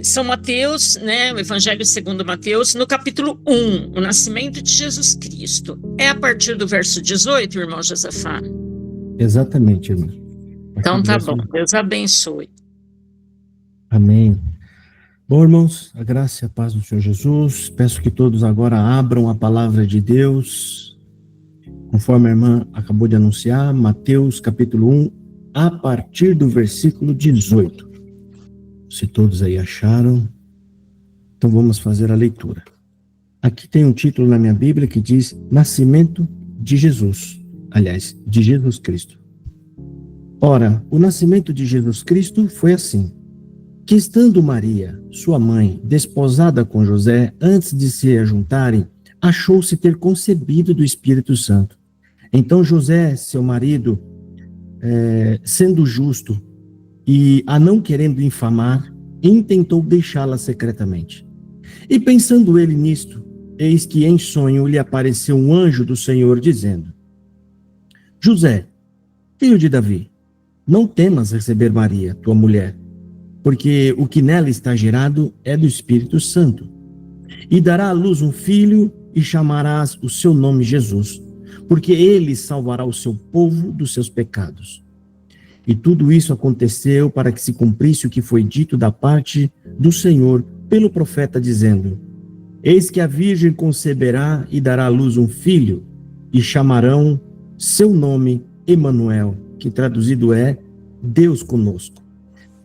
São Mateus, né, o Evangelho segundo Mateus, no capítulo 1, o nascimento de Jesus Cristo. É a partir do verso 18, irmão Josafá? Exatamente, irmão. Então tá bom, Deus abençoe. Amém. Bom, irmãos, a graça e a paz do Senhor Jesus. Peço que todos agora abram a palavra de Deus, conforme a irmã acabou de anunciar, Mateus capítulo 1, a partir do versículo 18. Se todos aí acharam, então vamos fazer a leitura. Aqui tem um título na minha Bíblia que diz Nascimento de Jesus. Aliás, de Jesus Cristo. Ora, o nascimento de Jesus Cristo foi assim: que estando Maria, sua mãe, desposada com José, antes de se ajuntarem, achou-se ter concebido do Espírito Santo. Então José, seu marido, sendo justo e a não querendo infamar, intentou deixá-la secretamente. E pensando ele nisto, eis que em sonho lhe apareceu um anjo do Senhor, dizendo: José, filho de Davi, não temas receber Maria, tua mulher, porque o que nela está gerado é do Espírito Santo. E dará à luz um filho, e chamarás o seu nome Jesus, porque ele salvará o seu povo dos seus pecados. E tudo isso aconteceu para que se cumprisse o que foi dito da parte do Senhor pelo profeta, dizendo: Eis que a virgem conceberá e dará à luz um filho, e chamarão seu nome Emanuel, que traduzido é Deus conosco.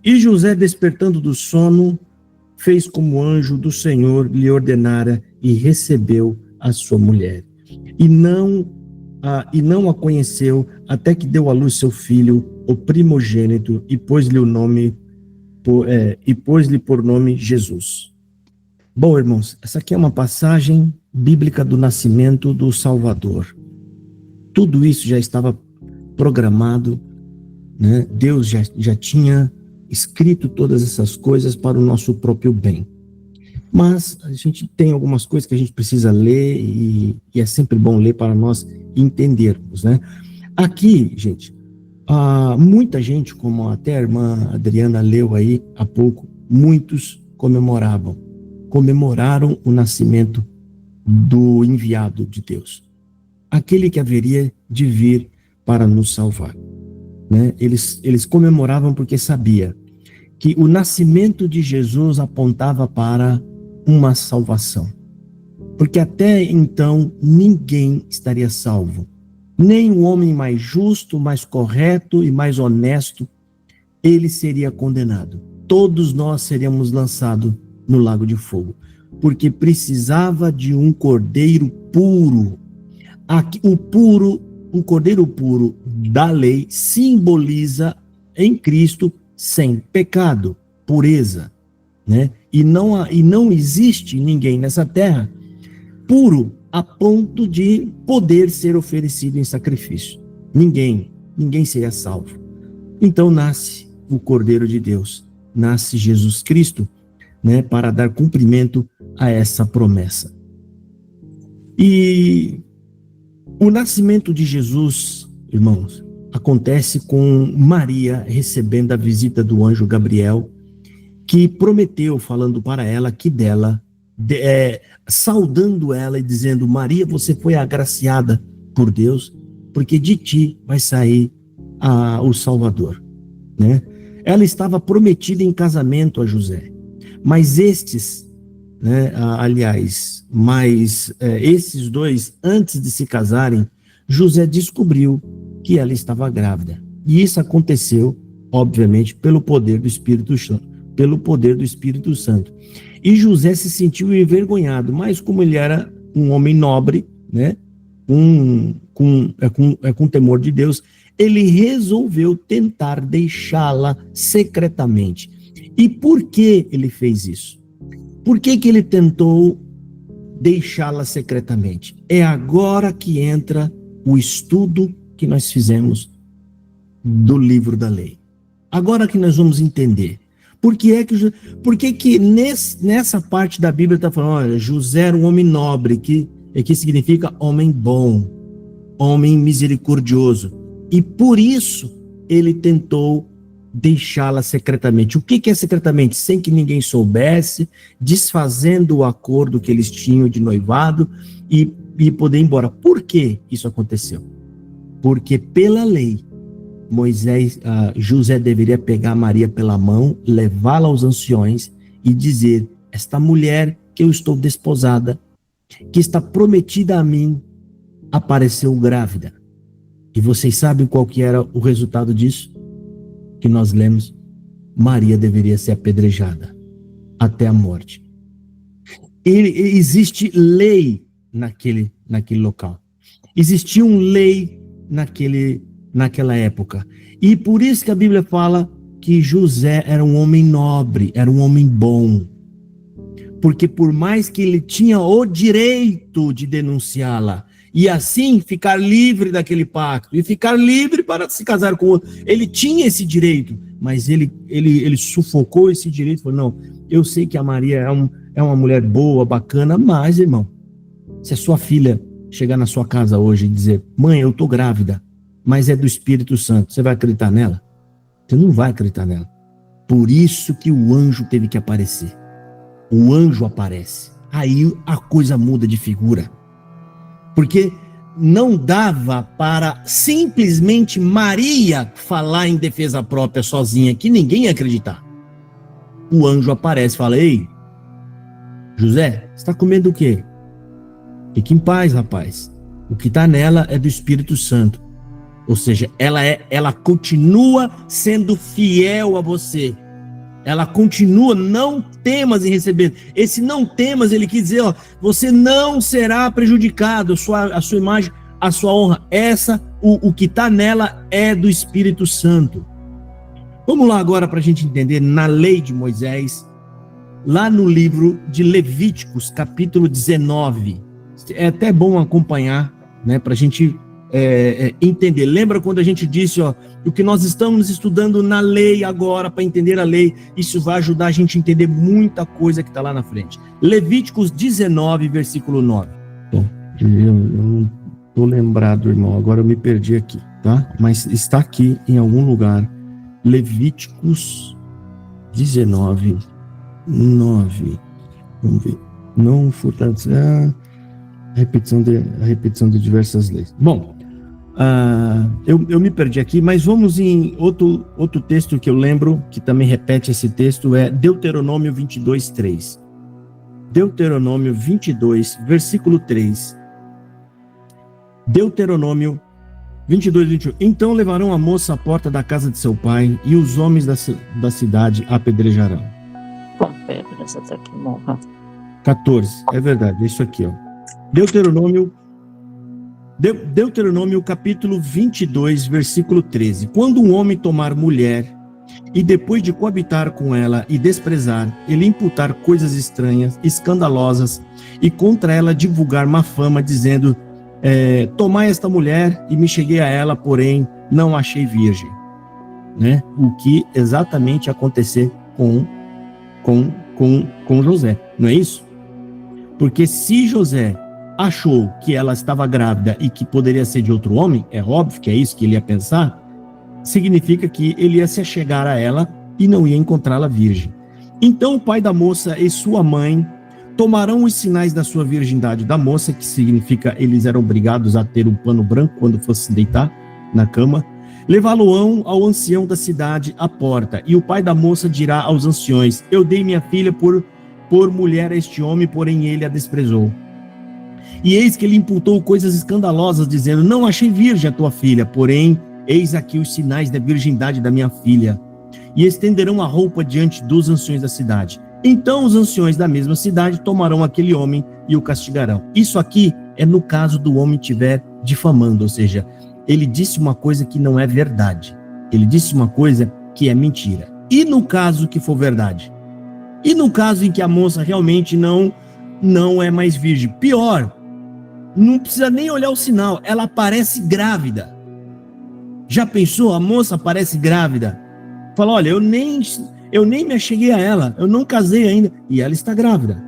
E José, despertando do sono, fez como o anjo do Senhor lhe ordenara e recebeu a sua mulher. E não a conheceu até que deu à luz seu filho, o primogênito, e pôs-lhe por nome Jesus. Bom, irmãos, essa aqui é uma passagem bíblica do nascimento do Salvador. Tudo isso já estava programado, né? Deus já tinha escrito todas essas coisas para o nosso próprio bem. Mas a gente tem algumas coisas que a gente precisa ler e é sempre bom ler para nós entendermos, né? Aqui, gente, muita gente, como até a irmã Adriana leu aí há pouco, muitos comemoraram o nascimento do enviado de Deus, aquele que haveria de vir para nos salvar, né? Eles comemoravam porque sabia que o nascimento de Jesus apontava para uma salvação. Porque até então ninguém estaria salvo. Nem o homem mais justo, mais correto e mais honesto, ele seria condenado. Todos nós seríamos lançados no lago de fogo. Porque precisava de um cordeiro puro. O cordeiro puro da lei simboliza em Cristo sem pecado, pureza, né? E não existe ninguém nessa terra puro a ponto de poder ser oferecido em sacrifício. Ninguém seria salvo. Então nasce o Cordeiro de Deus, nasce Jesus Cristo, né, para dar cumprimento a essa promessa. E o nascimento de Jesus, irmãos, acontece com Maria recebendo a visita do anjo Gabriel, que prometeu, falando para ela que dela, saudando ela e dizendo: Maria, você foi agraciada por Deus, porque de ti vai sair o Salvador, né? Ela estava prometida em casamento a José, mas esses dois, antes de se casarem, José descobriu que ela estava grávida. E isso aconteceu, obviamente, pelo poder do Espírito Santo. E José se sentiu envergonhado, mas como ele era um homem nobre, né, com temor de Deus, ele resolveu tentar deixá-la secretamente. E por que ele fez isso? Por que ele tentou deixá-la secretamente? É agora que entra o estudo que nós fizemos do livro da lei. Agora que nós vamos entender. Por que nessa parte da Bíblia está falando, olha, José era um homem nobre, que significa homem bom, homem misericordioso. E por isso ele tentou deixá-la secretamente. O que é secretamente? Sem que ninguém soubesse, desfazendo o acordo que eles tinham de noivado e poder ir embora. Por que isso aconteceu? Porque pela lei, José deveria pegar Maria pela mão, levá-la aos anciões e dizer: esta mulher que eu estou desposada, que está prometida a mim, apareceu grávida. E vocês sabem qual que era o resultado disso? Que nós lemos: Maria deveria ser apedrejada até a morte. Existe lei naquele local. Existia uma lei naquela época. E por isso que a Bíblia fala que José era um homem nobre, era um homem bom. Porque por mais que ele tinha o direito de denunciá-la, e assim ficar livre daquele pacto, e ficar livre para se casar com outro, ele tinha esse direito, mas ele sufocou esse direito, falou: não, eu sei que a Maria é uma mulher boa, bacana, mas, irmão, se a sua filha chegar na sua casa hoje e dizer: mãe, eu tô grávida, mas é do Espírito Santo, você vai acreditar nela? Você não vai acreditar nela. Por isso que o anjo teve que aparecer. O anjo aparece. Aí a coisa muda de figura. Porque não dava para simplesmente Maria falar em defesa própria sozinha, que ninguém ia acreditar. O anjo aparece e fala: ei, José, você está comendo o quê? Fique em paz, rapaz. O que está nela é do Espírito Santo. Ou seja, ela continua sendo fiel a você. Ela continua: não temas em receber. Esse não temas, ele quis dizer, você não será prejudicado, a sua imagem, a sua honra. O que está nela é do Espírito Santo. Vamos lá agora para a gente entender na lei de Moisés, lá no livro de Levíticos, capítulo 19. É até bom acompanhar, né, para a gente entender. Lembra quando a gente disse, o que nós estamos estudando na lei agora, para entender a lei, isso vai ajudar a gente a entender muita coisa que está lá na frente. Levíticos 19, versículo 9. Bom, eu não estou lembrado, irmão, agora eu me perdi aqui, tá? Mas está aqui em algum lugar. Levíticos 19, 9. Vamos ver. Não furtados. A repetição de diversas leis. Bom, eu me perdi aqui, mas vamos em outro texto que eu lembro, que também repete esse texto, é Deuteronômio 22, 3. Deuteronômio 22, versículo 3. Deuteronômio 22, 21. Então levarão a moça à porta da casa de seu pai, e os homens da cidade a apedrejarão. Com pedras até que morra. 14, é verdade, é isso aqui, Deuteronômio capítulo 22, versículo 13. Quando um homem tomar mulher e depois de coabitar com ela e desprezar, ele imputar coisas estranhas, escandalosas, e contra ela divulgar má fama, dizendo: tomai esta mulher e me cheguei a ela, porém não achei virgem. Né? O que exatamente acontecer com José, não é isso? Porque se José achou que ela estava grávida e que poderia ser de outro homem, é óbvio que é isso que ele ia pensar, significa que ele ia se achegar a ela e não ia encontrá-la virgem. Então o pai da moça e sua mãe tomarão os sinais da sua virgindade da moça, que significa eles eram obrigados a ter um pano branco quando fosse deitar na cama, levá-lo-ão ao ancião da cidade à porta, e o pai da moça dirá aos anciões: eu dei minha filha por mulher a este homem, porém ele a desprezou. E eis que ele imputou coisas escandalosas, dizendo: não achei virgem a tua filha, porém eis aqui os sinais da virgindade da minha filha. E estenderão a roupa diante dos anciões da cidade. Então os anciões da mesma cidade tomarão aquele homem e o castigarão. Isso aqui é no caso do homem estiver difamando, ou seja, ele disse uma coisa que não é verdade. Ele disse uma coisa que é mentira. E no caso que for verdade? E no caso em que a moça realmente não é mais virgem? Pior, não precisa nem olhar o sinal, ela aparece grávida. Já pensou? A moça aparece grávida. Fala: olha, eu nem me acheguei a ela, eu não casei ainda, e ela está grávida.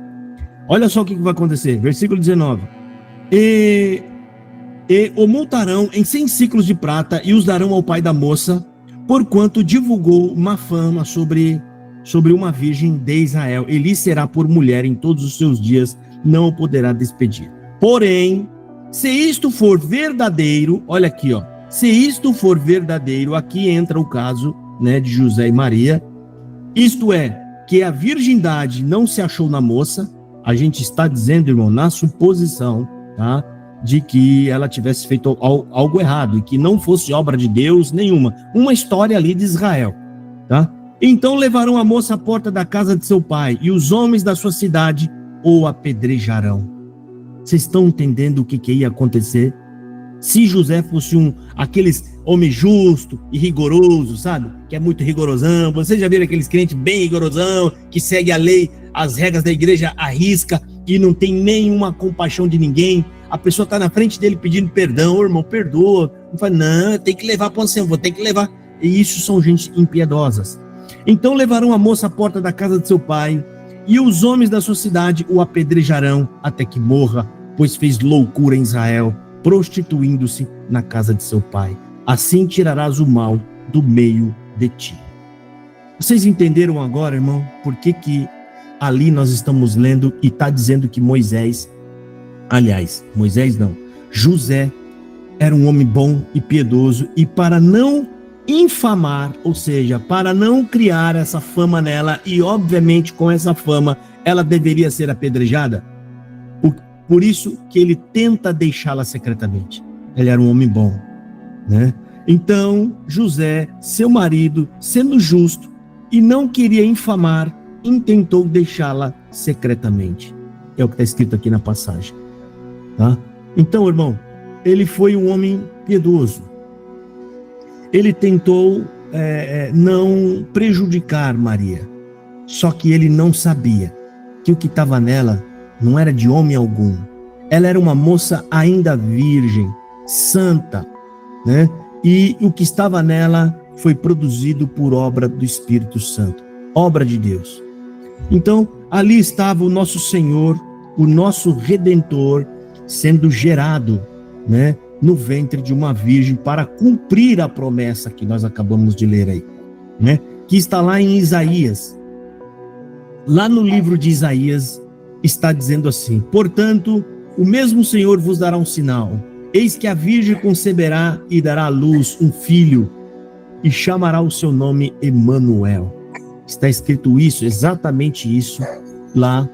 Olha só o que vai acontecer, versículo 19. E o multarão em 100 ciclos de prata e os darão ao pai da moça, porquanto divulgou uma fama sobre uma virgem de Israel. Ele será por mulher em todos os seus dias, não o poderá despedir. Porém, se isto for verdadeiro, olha aqui, ó, se isto for verdadeiro, aqui entra o caso, né, de José e Maria, isto é, que a virgindade não se achou na moça. A gente está dizendo, irmão, na suposição, tá, de que ela tivesse feito algo errado e que não fosse obra de Deus nenhuma, uma história ali de Israel, tá? Então levarão a moça à porta da casa de seu pai, e os homens da sua cidade o apedrejarão. Vocês estão entendendo o que ia acontecer? Se José fosse aqueles homem justo e rigoroso, sabe? Que é muito rigorosão. Vocês já viram aqueles crentes bem rigorosão, que segue a lei, as regras da igreja à risca, e não tem nenhuma compaixão de ninguém. A pessoa está na frente dele pedindo perdão, irmão, perdoa. Não fala, não, tem que levar para o Senhor, vou ter que levar. E isso são gente impiedosas. Então levarão a moça à porta da casa de seu pai, e os homens da sua cidade o apedrejarão até que morra, pois fez loucura em Israel, prostituindo-se na casa de seu pai. Assim tirarás o mal do meio de ti. Vocês entenderam agora, irmão, por que ali nós estamos lendo e está dizendo que José era um homem bom e piedoso, e para não infamar, ou seja, para não criar essa fama nela, e obviamente com essa fama ela deveria ser apedrejada, por isso que ele tenta deixá-la secretamente. Ele era um homem bom, né? Então José, seu marido, sendo justo e não queria infamar, intentou deixá-la secretamente. É o que está escrito aqui na passagem, tá? Então, irmão, ele foi um homem piedoso. Ele tentou não prejudicar Maria, só que ele não sabia que o que estava nela não era de homem algum. Ela era uma moça ainda virgem, santa, né? E o que estava nela foi produzido por obra do Espírito Santo, obra de Deus. Então, ali estava o nosso Senhor, o nosso Redentor, sendo gerado, né, no ventre de uma virgem, para cumprir a promessa que nós acabamos de ler aí, né? Que está lá em Isaías. Lá no livro de Isaías está dizendo assim: portanto, o mesmo Senhor vos dará um sinal. Eis que a virgem conceberá e dará à luz um filho, e chamará o seu nome Emanuel. Está escrito isso, exatamente isso, lá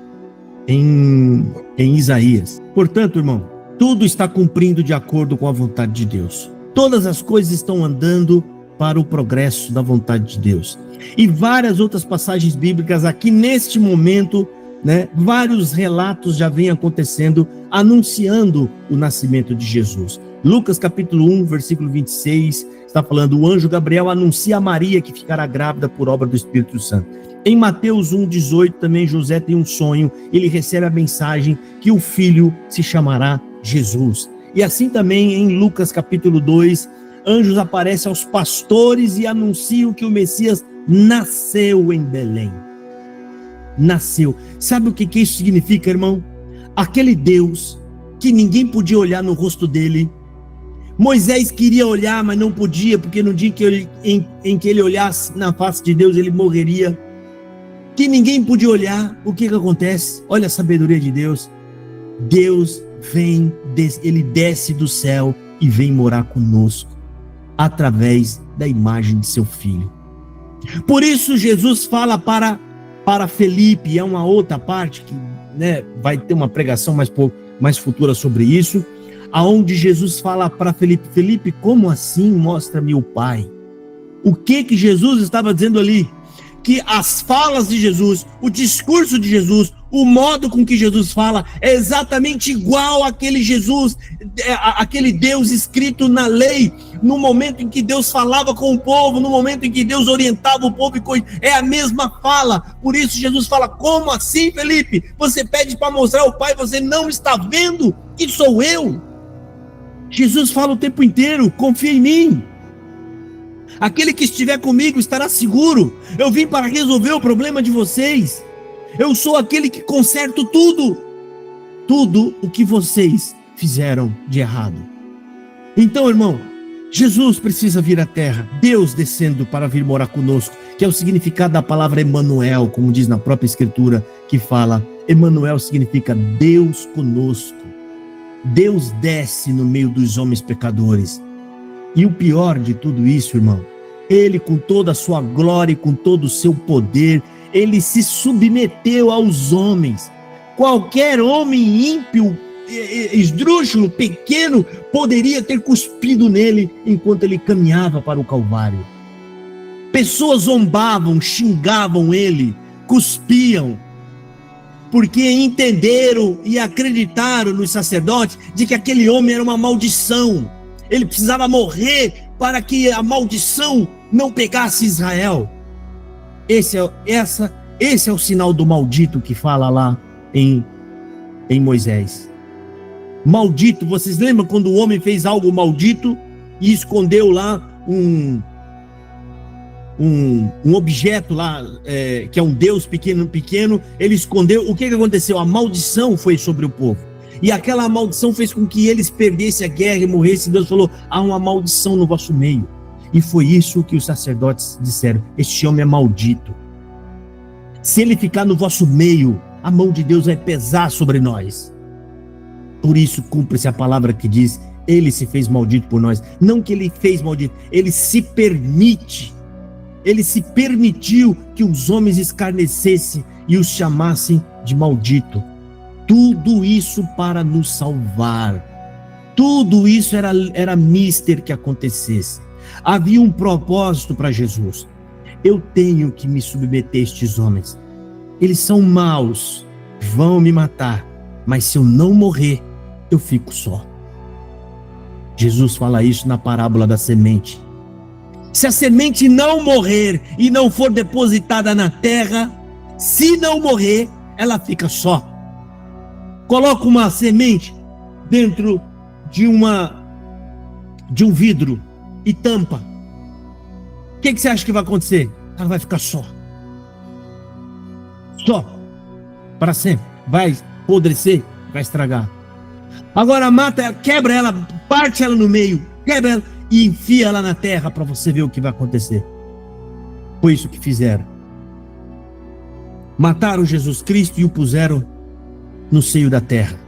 em Isaías. Portanto, irmão, tudo está cumprindo de acordo com a vontade de Deus. Todas as coisas estão andando para o progresso da vontade de Deus. E várias outras passagens bíblicas aqui neste momento, né, vários relatos já vêm acontecendo, anunciando o nascimento de Jesus. Lucas capítulo 1, versículo 26, está falando: o anjo Gabriel anuncia a Maria que ficará grávida por obra do Espírito Santo. Em Mateus 1,18 também José tem um sonho, ele recebe a mensagem que o filho se chamará Jesus. E assim também em Lucas capítulo 2, anjos aparecem aos pastores e anunciam que o Messias nasceu em Belém. Nasceu. Sabe o que isso significa, irmão? Aquele Deus que ninguém podia olhar no rosto dele. Moisés queria olhar, mas não podia, porque no dia em que ele olhasse na face de Deus, ele morreria. Que ninguém podia olhar. O que acontece? Olha a sabedoria de Deus. Deus vem, ele desce do céu e vem morar conosco, através da imagem de seu filho. Por isso Jesus fala para Felipe, é uma outra parte que, né, vai ter uma pregação mais futura sobre isso, aonde Jesus fala para Felipe: Felipe, como assim mostra-me o Pai? O que Jesus estava dizendo ali? Que as falas de Jesus, o discurso de Jesus, o modo com que Jesus fala é exatamente igual àquele Jesus, aquele Deus escrito na lei, no momento em que Deus falava com o povo, no momento em que Deus orientava o povo, é a mesma fala. Por isso Jesus fala: como assim, Felipe? Você pede para mostrar o Pai, você não está vendo que sou eu? Jesus fala o tempo inteiro: confia em mim. Aquele que estiver comigo estará seguro. Eu vim para resolver o problema de vocês. Eu sou aquele que conserto tudo o que vocês fizeram de errado. Então, irmão, Jesus precisa vir à terra, Deus descendo para vir morar conosco, que é o significado da palavra Emanuel, como diz na própria escritura, que fala, Emanuel significa Deus conosco. Deus desce no meio dos homens pecadores. E o pior de tudo isso, irmão, ele com toda a sua glória e com todo o seu poder, ele se submeteu aos homens. Qualquer homem ímpio, esdrúxulo, pequeno, poderia ter cuspido nele enquanto ele caminhava para o Calvário. Pessoas zombavam, xingavam ele, cuspiam, porque entenderam e acreditaram nos sacerdotes de que aquele homem era uma maldição. Ele precisava morrer para que a maldição não pegasse Israel. Esse é o sinal do maldito que fala lá em Moisés. Maldito, vocês lembram quando o homem fez algo maldito e escondeu lá um objeto lá, que é um Deus pequeno, ele escondeu, o que aconteceu? A maldição foi sobre o povo, e aquela maldição fez com que eles perdessem a guerra e morressem. Deus falou, há uma maldição no vosso meio, e foi isso que os sacerdotes disseram, este homem é maldito, se ele ficar no vosso meio, a mão de Deus vai pesar sobre nós. Por isso cumpre-se a palavra que diz, ele se fez maldito por nós. Não que ele fez maldito, ele se permitiu que os homens escarnecessem e os chamassem de maldito. Tudo isso para nos salvar. Tudo isso era mister que acontecesse. Havia um propósito para Jesus. Eu tenho que me submeter a estes homens. Eles são maus, vão me matar, mas se eu não morrer, eu fico só. Jesus fala isso na parábola da semente. Se a semente não morrer e não for depositada na terra, se não morrer, ela fica só. Coloca uma semente dentro de um vidro e tampa. O que você acha que vai acontecer? Ela vai ficar só. Só. Para sempre. Vai apodrecer, vai estragar. Agora mata, quebra ela, parte ela no meio, quebra ela e enfia ela na terra para você ver o que vai acontecer. Foi isso que fizeram. Mataram Jesus Cristo e o puseram no seio da terra.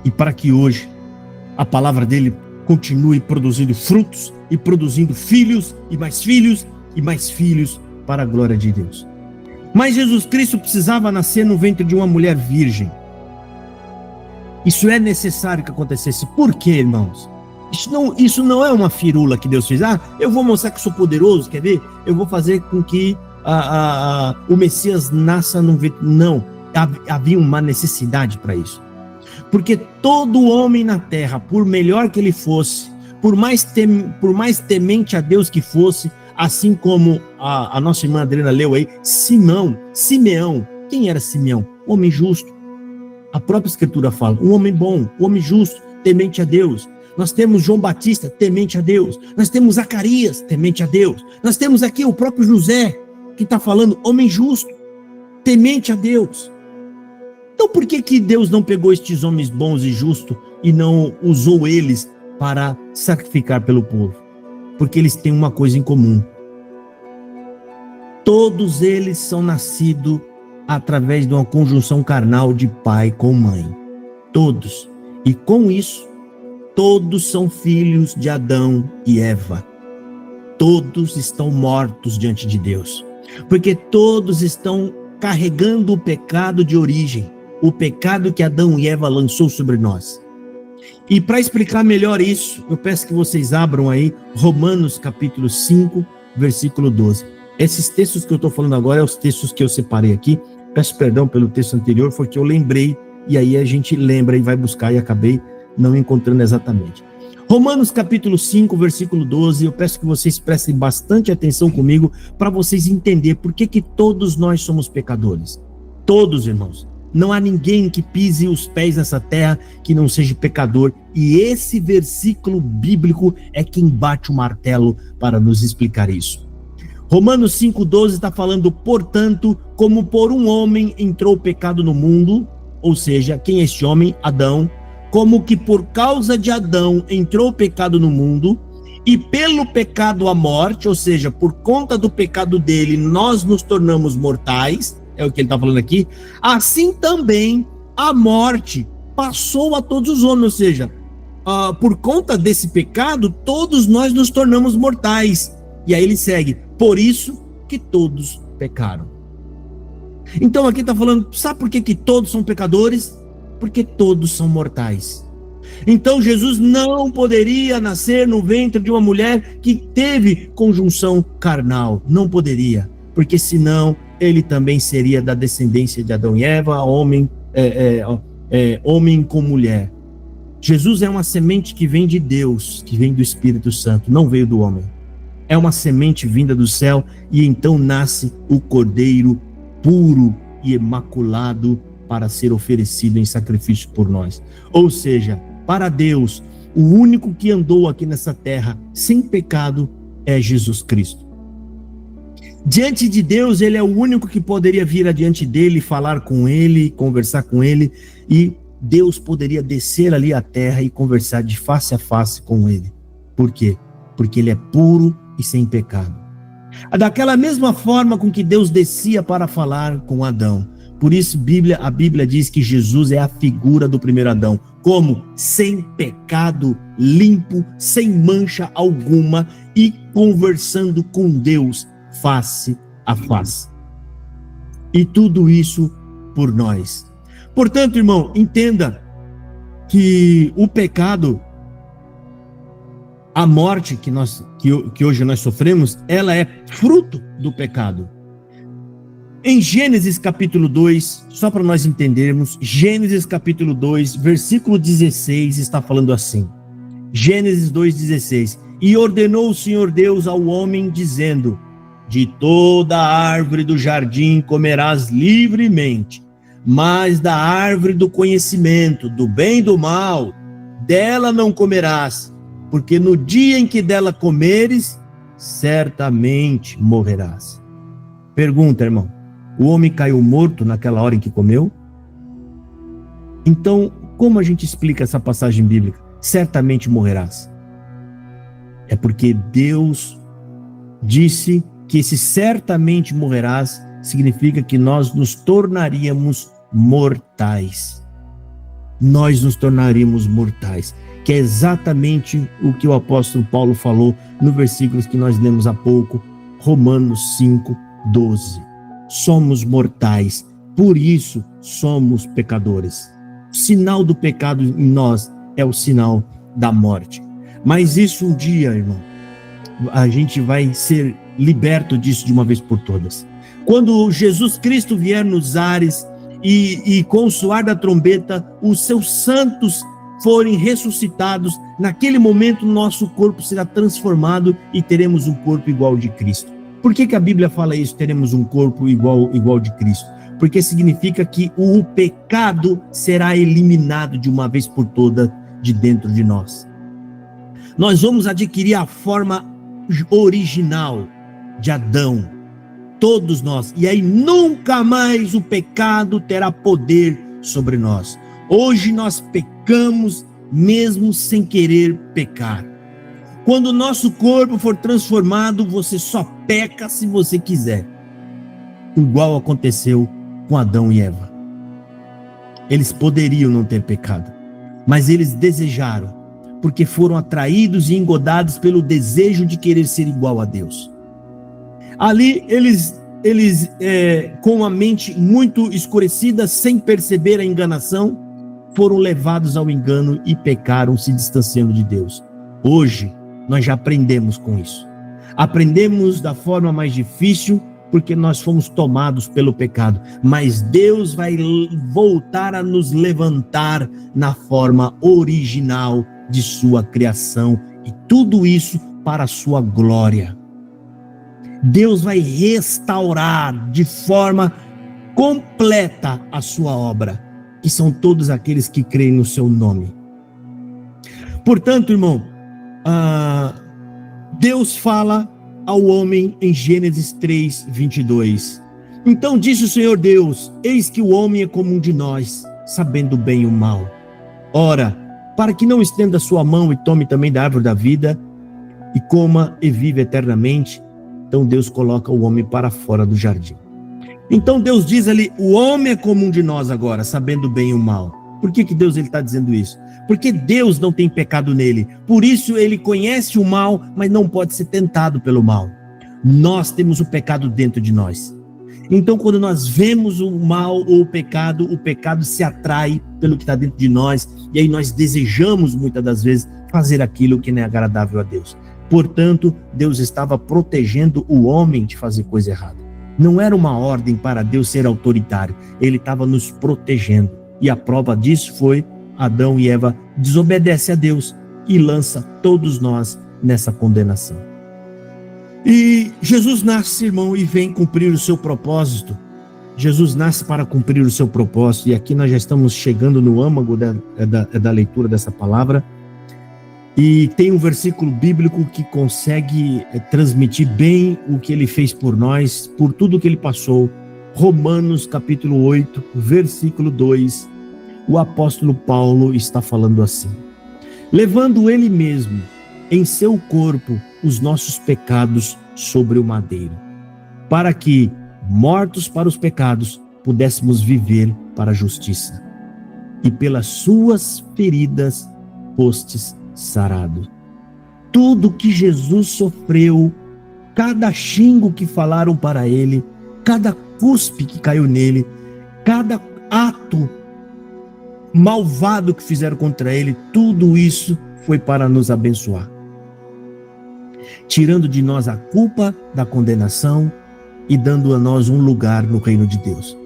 E para que hoje a palavra dele continue produzindo frutos e produzindo filhos e mais filhos e mais filhos para a glória de Deus. Mas Jesus Cristo precisava nascer no ventre de uma mulher virgem. Isso é necessário que acontecesse. Por quê, irmãos? Isso não é uma firula que Deus fez. Eu vou mostrar que sou poderoso, quer ver? Eu vou fazer com que o Messias nasça no ventre. Não, havia uma necessidade para isso. Porque todo homem na terra, por melhor que ele fosse, por mais temente a Deus que fosse, assim como a nossa irmã Adriana leu aí, Simeão. Quem era Simeão? Homem justo. A própria escritura fala, um homem bom, um homem justo, temente a Deus. Nós temos João Batista, temente a Deus. Nós temos Zacarias, temente a Deus. Nós temos aqui o próprio José, que está falando, homem justo, temente a Deus. Então por que Deus não pegou estes homens bons e justos e não usou eles para sacrificar pelo povo? Porque eles têm uma coisa em comum. Todos eles são nascidos através de uma conjunção carnal de pai com mãe. Todos. E com isso, todos são filhos de Adão e Eva. Todos estão mortos diante de Deus. Porque todos estão carregando o pecado de origem. O pecado que Adão e Eva lançou sobre nós. E para explicar melhor isso, eu peço que vocês abram aí Romanos capítulo 5, versículo 12. Esses textos que eu estou falando agora, são os textos que eu separei aqui. Peço perdão pelo texto anterior, foi que eu lembrei, e aí a gente lembra e vai buscar, e acabei não encontrando exatamente. Romanos capítulo 5, versículo 12, eu peço que vocês prestem bastante atenção comigo, para vocês entenderem por que todos nós somos pecadores. Todos, irmãos. Não há ninguém que pise os pés nessa terra que não seja pecador, e esse versículo bíblico é quem bate o martelo para nos explicar isso. Romanos 5,12 está falando, portanto, como por um homem entrou o pecado no mundo, ou seja, quem é este homem? Adão. Como que por causa de Adão entrou o pecado no mundo, e pelo pecado a morte, ou seja, por conta do pecado dele, nós nos tornamos mortais, é o que ele está falando aqui, assim também a morte passou a todos os homens, ou seja, por conta desse pecado, todos nós nos tornamos mortais. E aí ele segue, por isso que todos pecaram. Então aqui está falando, sabe por que todos são pecadores? Porque todos são mortais. Então Jesus não poderia nascer no ventre de uma mulher que teve conjunção carnal, não poderia, porque senão ele também seria da descendência de Adão e Eva, homem com mulher. Jesus é uma semente que vem de Deus, que vem do Espírito Santo, não veio do homem. É uma semente vinda do céu e então nasce o Cordeiro puro e imaculado para ser oferecido em sacrifício por nós. Ou seja, para Deus, o único que andou aqui nessa terra sem pecado é Jesus Cristo. Diante de Deus, ele é o único que poderia vir adiante dele, falar com ele, conversar com ele, e Deus poderia descer ali à terra e conversar de face a face com ele. Por quê? Porque ele é puro e sem pecado. Daquela mesma forma com que Deus descia para falar com Adão. Por isso a Bíblia diz que Jesus é a figura do primeiro Adão, como sem pecado, limpo, sem mancha alguma e conversando com Deus face a face. E tudo isso por nós. Portanto, irmão, entenda que o pecado, a morte que hoje nós sofremos, ela é fruto do pecado. Em Gênesis capítulo 2, só para nós entendermos, Gênesis capítulo 2, versículo 16 está falando assim. Gênesis 2,16. E ordenou o Senhor Deus ao homem, dizendo: de toda árvore do jardim comerás livremente, mas da árvore do conhecimento, do bem e do mal, dela não comerás, porque no dia em que dela comeres, certamente morrerás. Pergunta, irmão, o homem caiu morto naquela hora em que comeu? Então, como a gente explica essa passagem bíblica? Certamente morrerás. É porque Deus disse que esse certamente morrerás significa que nós nos tornaríamos mortais. Nós nos tornaríamos mortais, que é exatamente o que o apóstolo Paulo falou no versículo que nós lemos há pouco, Romanos 5:12. Somos mortais, por isso somos pecadores. O sinal do pecado em nós é o sinal da morte. Mas isso um dia, irmão, a gente vai ser liberto disso de uma vez por todas. Quando Jesus Cristo vier nos ares e com o soar da trombeta, os seus santos forem ressuscitados, naquele momento nosso corpo será transformado e teremos um corpo igual ao de Cristo. Por que a Bíblia fala isso? Teremos um corpo igual de Cristo. Porque significa que o pecado será eliminado de uma vez por todas de dentro de nós. Nós vamos adquirir a forma original de Adão, todos nós, e aí nunca mais o pecado terá poder sobre nós. Hoje nós pecamos mesmo sem querer pecar. Quando o nosso corpo for transformado, você só peca se você quiser. Igual aconteceu com Adão e Eva. Eles poderiam não ter pecado, mas eles desejaram, porque foram atraídos e engodados pelo desejo de querer ser igual a Deus. Ali eles com a mente muito escurecida, sem perceber a enganação, foram levados ao engano e pecaram, se distanciando de Deus. Hoje nós já aprendemos com isso. Aprendemos da forma mais difícil, porque nós fomos tomados pelo pecado. Mas Deus vai voltar a nos levantar na forma original de sua criação. E tudo isso para a sua glória. Deus vai restaurar de forma completa a sua obra, que são todos aqueles que creem no seu nome. Portanto, irmão, Deus fala ao homem em Gênesis 3:22. Então disse o Senhor Deus: eis que o homem é como um de nós, sabendo o bem e o mal. Ora, para que não estenda sua mão e tome também da árvore da vida, e coma e vive eternamente. Então Deus coloca o homem para fora do jardim. Então Deus diz ali, o homem é como um de nós agora, sabendo bem o mal. Por que Deus está dizendo isso? Porque Deus não tem pecado nele. Por isso ele conhece o mal, mas não pode ser tentado pelo mal. Nós temos o pecado dentro de nós. Então quando nós vemos o mal ou o pecado se atrai pelo que está dentro de nós. E aí nós desejamos muitas das vezes fazer aquilo que não é agradável a Deus. Portanto, Deus estava protegendo o homem de fazer coisa errada. Não era uma ordem para Deus ser autoritário. Ele estava nos protegendo. E a prova disso foi Adão e Eva desobedecem a Deus e lança todos nós nessa condenação. E Jesus nasce, irmão, e vem cumprir o seu propósito. Jesus nasce para cumprir o seu propósito. E aqui nós já estamos chegando no âmago da leitura dessa palavra. E tem um versículo bíblico que consegue transmitir bem o que ele fez por nós, por tudo que ele passou. Romanos capítulo 8, versículo 2, o apóstolo Paulo está falando assim: levando ele mesmo em seu corpo os nossos pecados sobre o madeiro, para que, mortos para os pecados, pudéssemos viver para a justiça. E pelas suas feridas fostes sarados. Tudo que Jesus sofreu, cada xingo que falaram para ele, cada cuspe que caiu nele, cada ato malvado que fizeram contra ele, tudo isso foi para nos abençoar, tirando de nós a culpa da condenação e dando a nós um lugar no reino de Deus.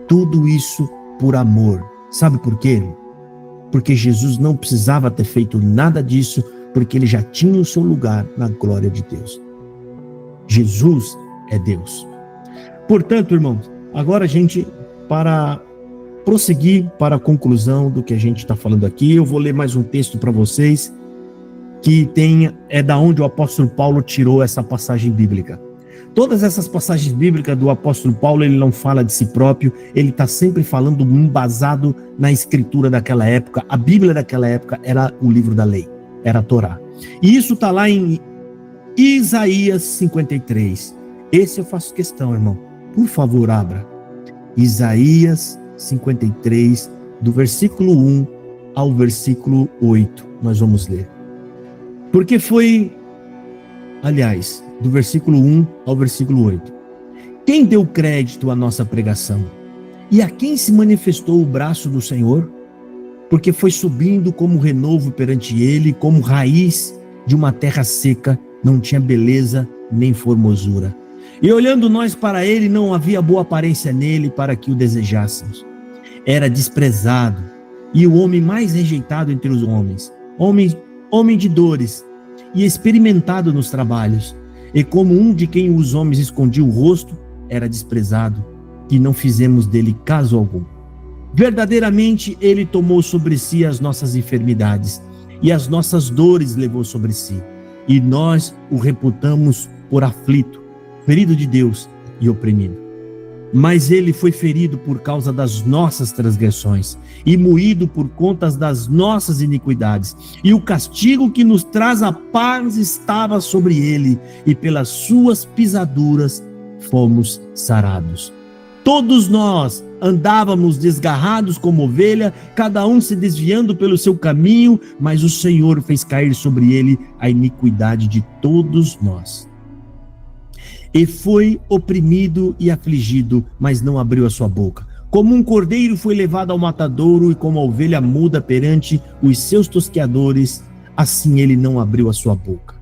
Tudo isso por amor. Sabe por quê? Porque Jesus não precisava ter feito nada disso, porque ele já tinha o seu lugar na glória de Deus. Jesus é Deus. Portanto, irmãos, agora a gente, para prosseguir para a conclusão do que a gente está falando aqui, eu vou ler mais um texto para vocês, que é da onde o apóstolo Paulo tirou essa passagem bíblica. Todas essas passagens bíblicas do apóstolo Paulo, ele não fala de si próprio, ele está sempre falando embasado na escritura daquela época. A Bíblia daquela época era o livro da lei, era a Torá. E isso está lá em Isaías 53. Esse eu faço questão, irmão. Por favor, abra. Isaías 53, do versículo 1 ao versículo 8. Nós vamos ler. Porque do versículo 1 ao versículo 8. Quem deu crédito à nossa pregação? E a quem se manifestou o braço do Senhor? Porque foi subindo como renovo perante ele, como raiz de uma terra seca, não tinha beleza nem formosura. E olhando nós para ele, não havia boa aparência nele para que o desejássemos. Era desprezado, e o homem mais rejeitado entre os homens, homem de dores, e experimentado nos trabalhos, e como um de quem os homens escondiam o rosto, era desprezado, e não fizemos dele caso algum. Verdadeiramente ele tomou sobre si as nossas enfermidades, e as nossas dores levou sobre si, e nós o reputamos por aflito, ferido de Deus e oprimido. Mas ele foi ferido por causa das nossas transgressões e moído por conta das nossas iniquidades. E o castigo que nos traz a paz estava sobre ele, e pelas suas pisaduras fomos sarados. Todos nós andávamos desgarrados como ovelha, cada um se desviando pelo seu caminho, mas o Senhor fez cair sobre ele a iniquidade de todos nós. E foi oprimido e afligido, mas não abriu a sua boca. Como um cordeiro foi levado ao matadouro, e como a ovelha muda perante os seus tosqueadores, assim ele não abriu a sua boca.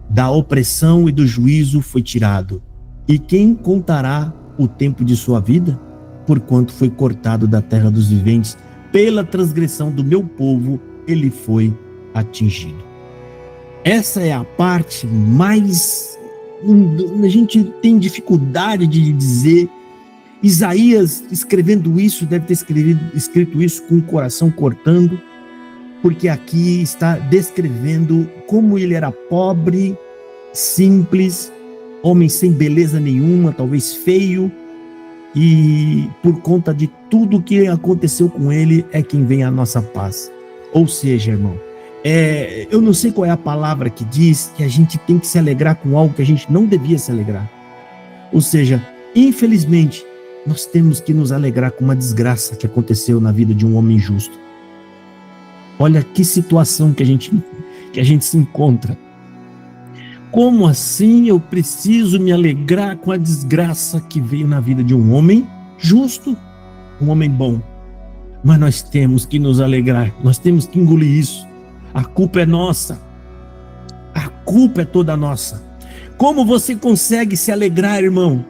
Da opressão e do juízo foi tirado. E quem contará o tempo de sua vida? Porquanto foi cortado da terra dos viventes, pela transgressão do meu povo ele foi atingido. Essa é a parte mais... a gente tem dificuldade de dizer. Isaías, escrevendo isso, deve ter escrito isso com o coração cortando, porque aqui está descrevendo como ele era pobre, simples, homem sem beleza nenhuma, talvez feio, e por conta de tudo que aconteceu com ele é quem vem a nossa paz. Ou seja, irmão, Eu não sei qual é a palavra que diz que a gente tem que se alegrar com algo que a gente não devia se alegrar. Ou seja, infelizmente, nós temos que nos alegrar com uma desgraça que aconteceu na vida de um homem justo. Olha que situação que a gente se encontra. Como assim eu preciso me alegrar com a desgraça que veio na vida de um homem justo, um homem bom? Mas nós temos que nos alegrar, nós temos que engolir isso. A culpa é nossa, a culpa é toda nossa. Como você consegue se alegrar, irmão,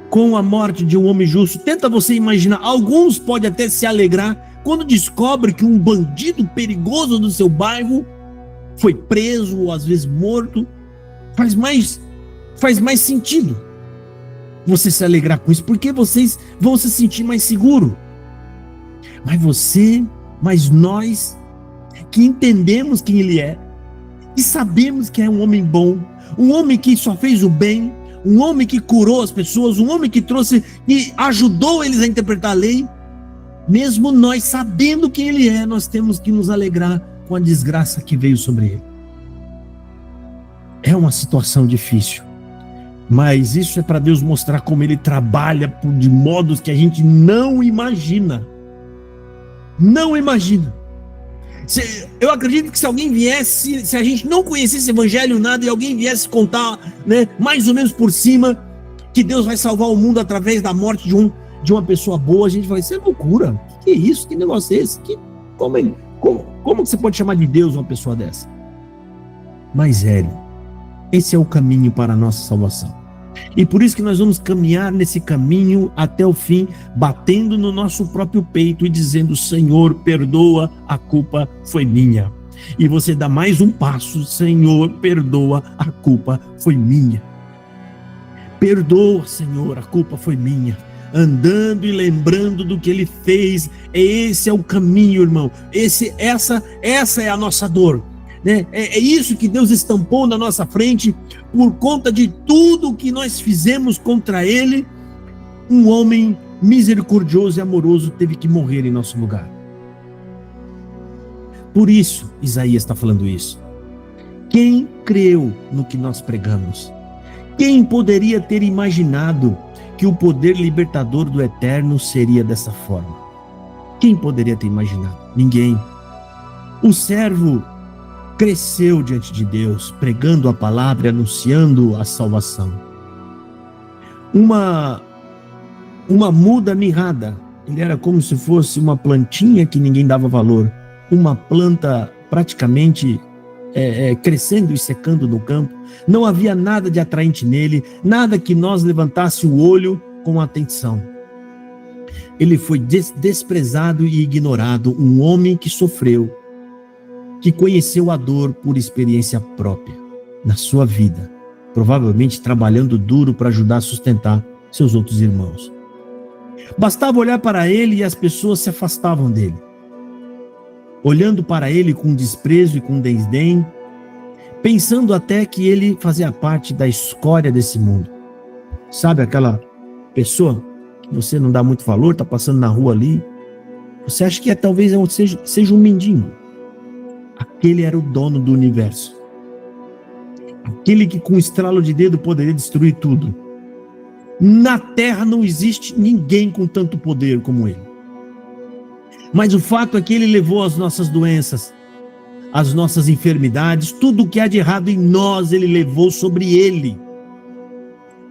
com a morte de um homem justo? Tenta você imaginar. Alguns podem até se alegrar quando descobre que um bandido perigoso do seu bairro foi preso ou às vezes morto. Faz mais sentido você se alegrar com isso, porque vocês vão se sentir mais seguro. Mas nós que entendemos quem ele é, e sabemos que é um homem bom, um homem que só fez o bem, um homem que curou as pessoas, um homem que ajudou eles a interpretar a lei, mesmo nós sabendo quem ele é, nós temos que nos alegrar com a desgraça que veio sobre ele. É uma situação difícil, mas isso é para Deus mostrar como ele trabalha de modos que a gente não imagina. Não imagina. Eu acredito que se alguém viesse, se a gente não conhecesse evangelho nada e alguém viesse contar, né, mais ou menos por cima, que Deus vai salvar o mundo através da morte de uma pessoa boa, a gente vai dizer, isso é loucura. Que é isso? Que negócio é esse? Como você pode chamar de Deus uma pessoa dessa? Mas esse é o caminho para a nossa salvação. E por isso que nós vamos caminhar nesse caminho até o fim, batendo no nosso próprio peito e dizendo, Senhor, perdoa, a culpa foi minha. E você dá mais um passo, Senhor, perdoa, a culpa foi minha. Perdoa, Senhor, a culpa foi minha. Andando e lembrando do que ele fez, esse é o caminho, irmão. Essa é a nossa dor. Né? É isso que Deus estampou na nossa frente, por conta de tudo que nós fizemos contra ele. Um homem misericordioso e amoroso teve que morrer em nosso lugar. Por isso Isaías está falando isso. Quem creu no que nós pregamos? Quem poderia ter imaginado que o poder libertador do Eterno seria dessa forma? Quem poderia ter imaginado? Ninguém. O servo cresceu diante de Deus, pregando a palavra e anunciando a salvação. Uma muda mirrada, ele era como se fosse uma plantinha que ninguém dava valor, uma planta praticamente crescendo e secando no campo. Não havia nada de atraente nele, nada que nós levantasse o olho com atenção. Ele foi desprezado e ignorado, um homem que sofreu, que conheceu a dor por experiência própria na sua vida, provavelmente trabalhando duro para ajudar a sustentar seus outros irmãos. Bastava olhar para ele e as pessoas se afastavam dele, olhando para ele com desprezo e com desdém, pensando até que ele fazia parte da escória desse mundo. Sabe aquela pessoa que você não dá muito valor, está passando na rua ali, você acha que talvez seja um mendigo. Aquele era o dono do universo. Aquele que com um estralo de dedo poderia destruir tudo. Na terra não existe ninguém com tanto poder como ele. Mas o fato é que ele levou as nossas doenças, as nossas enfermidades, tudo o que há de errado em nós, ele levou sobre ele.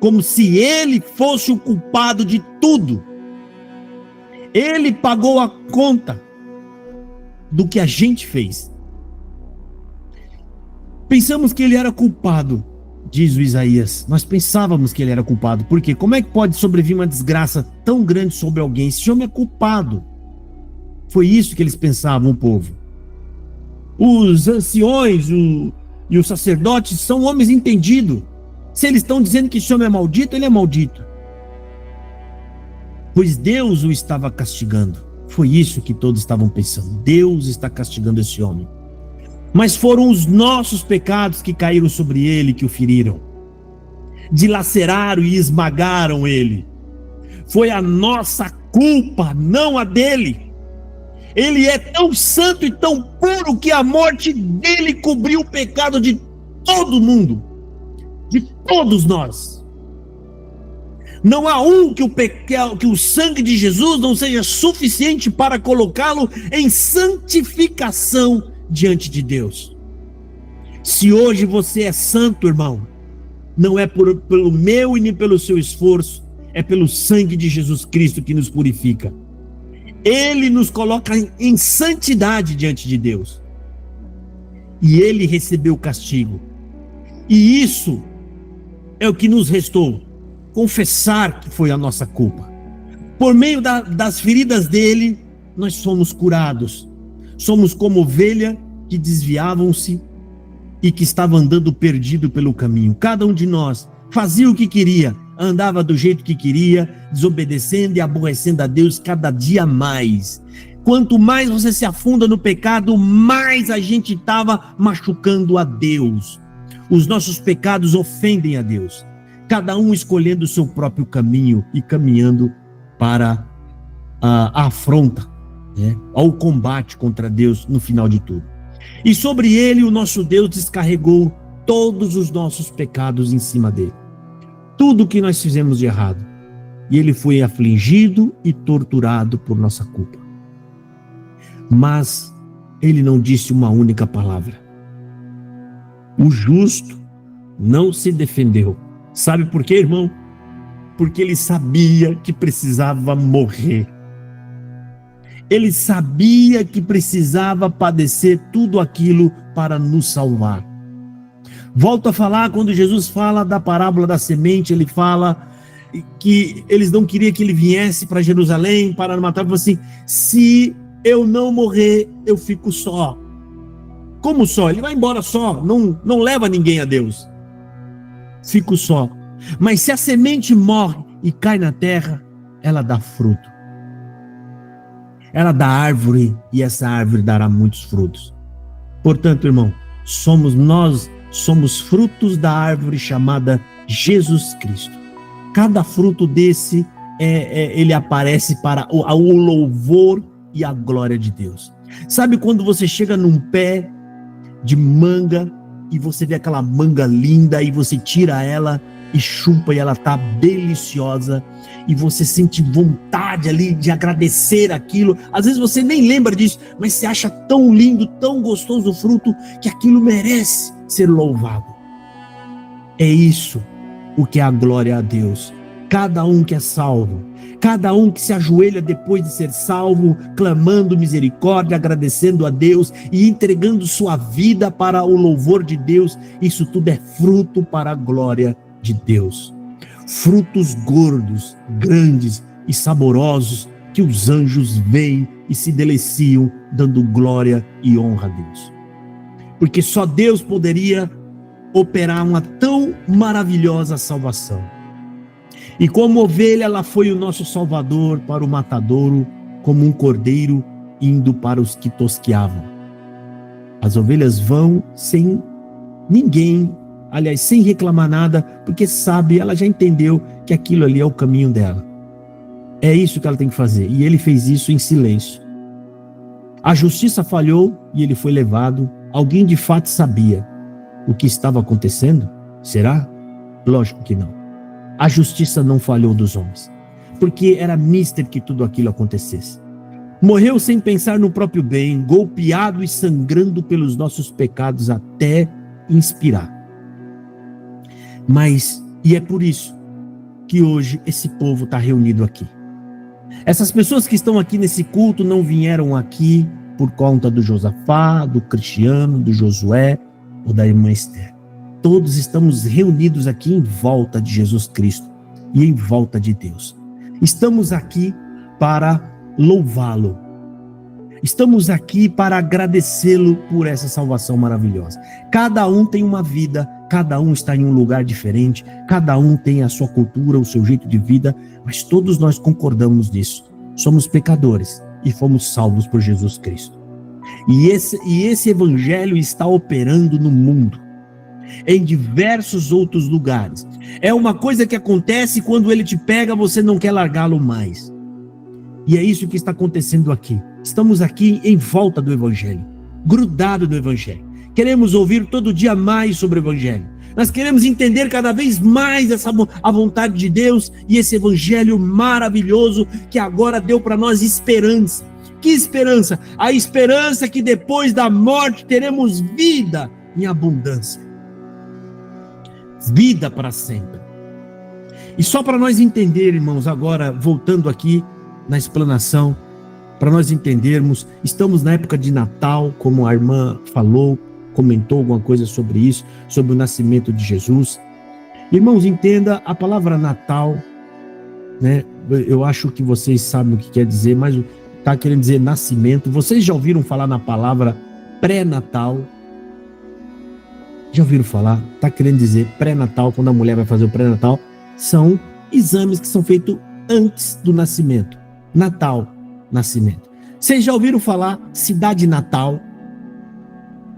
Como se ele fosse o culpado de tudo. Ele pagou a conta do que a gente fez. Pensamos que ele era culpado, diz o Isaías. Nós pensávamos que ele era culpado. Por quê? Como é que pode sobreviver uma desgraça tão grande sobre alguém? Esse homem é culpado. Foi isso que eles pensavam, o povo. Os anciões e os sacerdotes são homens entendidos. Se eles estão dizendo que esse homem é maldito, ele é maldito. Pois Deus o estava castigando. Foi isso que todos estavam pensando. Deus está castigando esse homem. Mas foram os nossos pecados que caíram sobre ele, que o feriram. Dilaceraram e esmagaram ele. Foi a nossa culpa, não a dele. Ele é tão santo e tão puro que a morte dele cobriu o pecado de todo mundo, de todos nós. Não há um que o sangue de Jesus não seja suficiente para colocá-lo em santificação diante de Deus. Se hoje você é santo, irmão, não é pelo meu e nem pelo seu esforço, é pelo sangue de Jesus Cristo que nos purifica. Ele nos coloca em santidade diante de Deus. E ele recebeu o castigo. E isso é o que nos restou: confessar que foi a nossa culpa. Por meio das feridas dele, nós somos curados. Somos como ovelha que desviavam-se e que estava andando perdido pelo caminho. Cada um de nós fazia o que queria, andava do jeito que queria, desobedecendo e aborrecendo a Deus cada dia mais. Quanto mais você se afunda no pecado, mais a gente estava machucando a Deus. Os nossos pecados ofendem a Deus, cada um escolhendo o seu próprio caminho e caminhando para a afronta, ao combate contra Deus no final de tudo. E sobre ele o nosso Deus descarregou todos os nossos pecados em cima dele. Tudo que nós fizemos de errado. E ele foi afligido e torturado por nossa culpa. Mas ele não disse uma única palavra. O justo não se defendeu. Sabe por quê, irmão? Porque ele sabia que precisava morrer. Ele sabia que precisava padecer tudo aquilo para nos salvar. Volto a falar, quando Jesus fala da parábola da semente, ele fala que eles não queriam que ele viesse para Jerusalém para matar. Ele falou assim: se eu não morrer, eu fico só. Como só? Ele vai embora só, não leva ninguém a Deus. Fico só. Mas se a semente morre e cai na terra, ela dá fruto. Ela dá árvore, e essa árvore dará muitos frutos. Portanto, irmão, nós somos frutos da árvore chamada Jesus Cristo. Cada fruto desse, ele aparece para o louvor e a glória de Deus. Sabe quando você chega num pé de manga e você vê aquela manga linda e você tira ela e chupa e ela está deliciosa e você sente vontade ali de agradecer aquilo. Às vezes você nem lembra disso, mas você acha tão lindo, tão gostoso o fruto que aquilo merece ser louvado. É isso o que é a glória a Deus. Cada um que é salvo, cada um que se ajoelha depois de ser salvo, clamando misericórdia, agradecendo a Deus e entregando sua vida para o louvor de Deus, isso tudo é fruto para a glória de Deus. Frutos gordos, grandes e saborosos que os anjos veem e se deliciam, dando glória e honra a Deus. Porque só Deus poderia operar uma tão maravilhosa salvação. E como ovelha, ela foi o nosso salvador para o matadouro, como um cordeiro indo para os que tosqueavam. As ovelhas vão sem ninguém, aliás, sem reclamar nada, porque sabe, ela já entendeu que aquilo ali é o caminho dela. É isso que ela tem que fazer. E ele fez isso em silêncio. A justiça falhou e ele foi levado. Alguém de fato sabia o que estava acontecendo? Será? Lógico que não. A justiça não falhou dos homens, porque era mister que tudo aquilo acontecesse. Morreu sem pensar no próprio bem, golpeado e sangrando pelos nossos pecados até inspirar. E é por isso que hoje esse povo está reunido aqui. Essas pessoas que estão aqui nesse culto não vieram aqui por conta do Josafá, do Cristiano, do Josué ou da irmã Esther. Todos estamos reunidos aqui em volta de Jesus Cristo e em volta de Deus. Estamos aqui para louvá-lo. Estamos aqui para agradecê-lo por essa salvação maravilhosa. Cada um tem uma vida, cada um está em um lugar diferente, cada um tem a sua cultura, o seu jeito de vida, mas todos nós concordamos nisso. Somos pecadores e fomos salvos por Jesus Cristo. E esse evangelho está operando no mundo, em diversos outros lugares. É uma coisa que acontece quando ele te pega, você não quer largá-lo mais. E é isso que está acontecendo aqui. estamos aqui em volta do Evangelho, grudado no Evangelho. Queremos ouvir todo dia mais sobre o Evangelho. Nós queremos entender cada vez mais a vontade de Deus e esse Evangelho maravilhoso que agora deu para nós esperança. Que esperança? A esperança que depois da morte teremos vida em abundância. Vida para sempre. E só para nós entender, irmãos, agora voltando aqui na explanação, para nós entendermos, estamos na época de Natal, como a irmã falou, comentou alguma coisa sobre isso, sobre o nascimento de Jesus. Irmãos, entenda, a palavra Natal, né? Eu acho que vocês sabem o que quer dizer, mas está querendo dizer nascimento. Vocês já ouviram falar na palavra pré-natal? Já ouviram falar? Está querendo dizer pré-natal, quando a mulher vai fazer o pré-natal, são exames que são feitos antes do nascimento. Natal, nascimento. Vocês já ouviram falar cidade natal?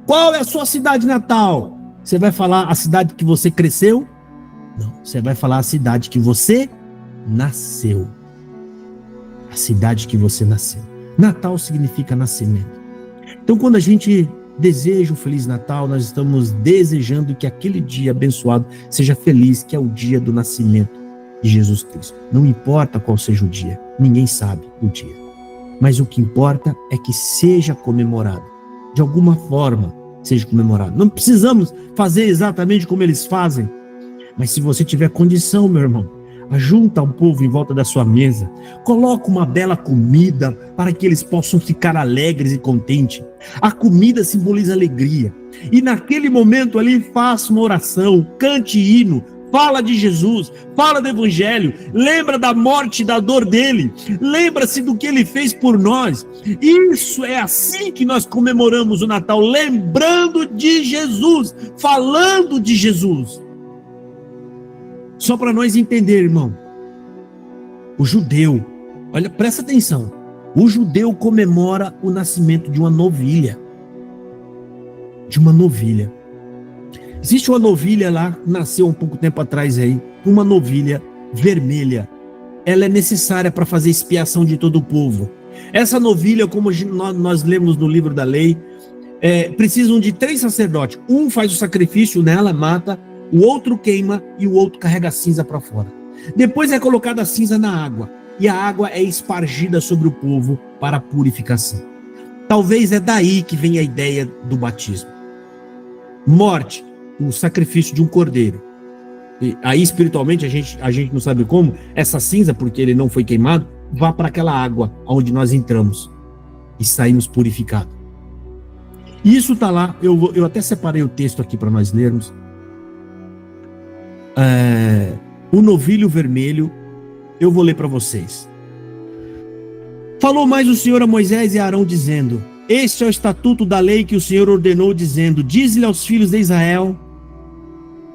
Qual é a sua cidade natal? Você vai falar a cidade que você cresceu? Não, você vai falar a cidade que você nasceu. A cidade que você nasceu. Natal significa nascimento. Então, quando a gente deseja um Feliz Natal, nós estamos desejando que aquele dia abençoado seja feliz, que é o dia do nascimento de Jesus Cristo. Não importa qual seja o dia, ninguém sabe o dia. Mas o que importa é que seja comemorado. De alguma forma, seja comemorado. Não precisamos fazer exatamente como eles fazem, mas se você tiver condição, meu irmão, ajunta um povo em volta da sua mesa, coloca uma bela comida para que eles possam ficar alegres e contentes. A comida simboliza alegria, e naquele momento ali faça uma oração, cante hino, fala de Jesus, fala do Evangelho, lembra da morte e da dor dele, lembra-se do que ele fez por nós. Isso é assim que nós comemoramos o Natal, lembrando de Jesus, falando de Jesus. Só para nós entender, irmão, o judeu, olha, presta atenção, o judeu comemora o nascimento de uma novilha. De uma novilha. Existe uma novilha lá, nasceu um pouco tempo atrás aí, uma novilha vermelha. Ela é necessária para fazer expiação de todo o povo. Essa novilha, como nós lemos no livro da lei, precisam de 3 sacerdotes. Um faz o sacrifício nela, mata, o outro queima e o outro carrega a cinza para fora. Depois é colocada a cinza na água, e a água é espargida sobre o povo para a purificação. Talvez é daí que vem a ideia do batismo. Morte, o sacrifício de um cordeiro. E aí espiritualmente a gente não sabe como, essa cinza, porque ele não foi queimado, vá para aquela água onde nós entramos e saímos purificados. E isso está lá, eu até separei o texto aqui para nós lermos. O novilho vermelho, eu vou ler para vocês. Falou mais o Senhor a Moisés e a Arão dizendo: este é o estatuto da lei que o Senhor ordenou, dizendo: dize-lhe aos filhos de Israel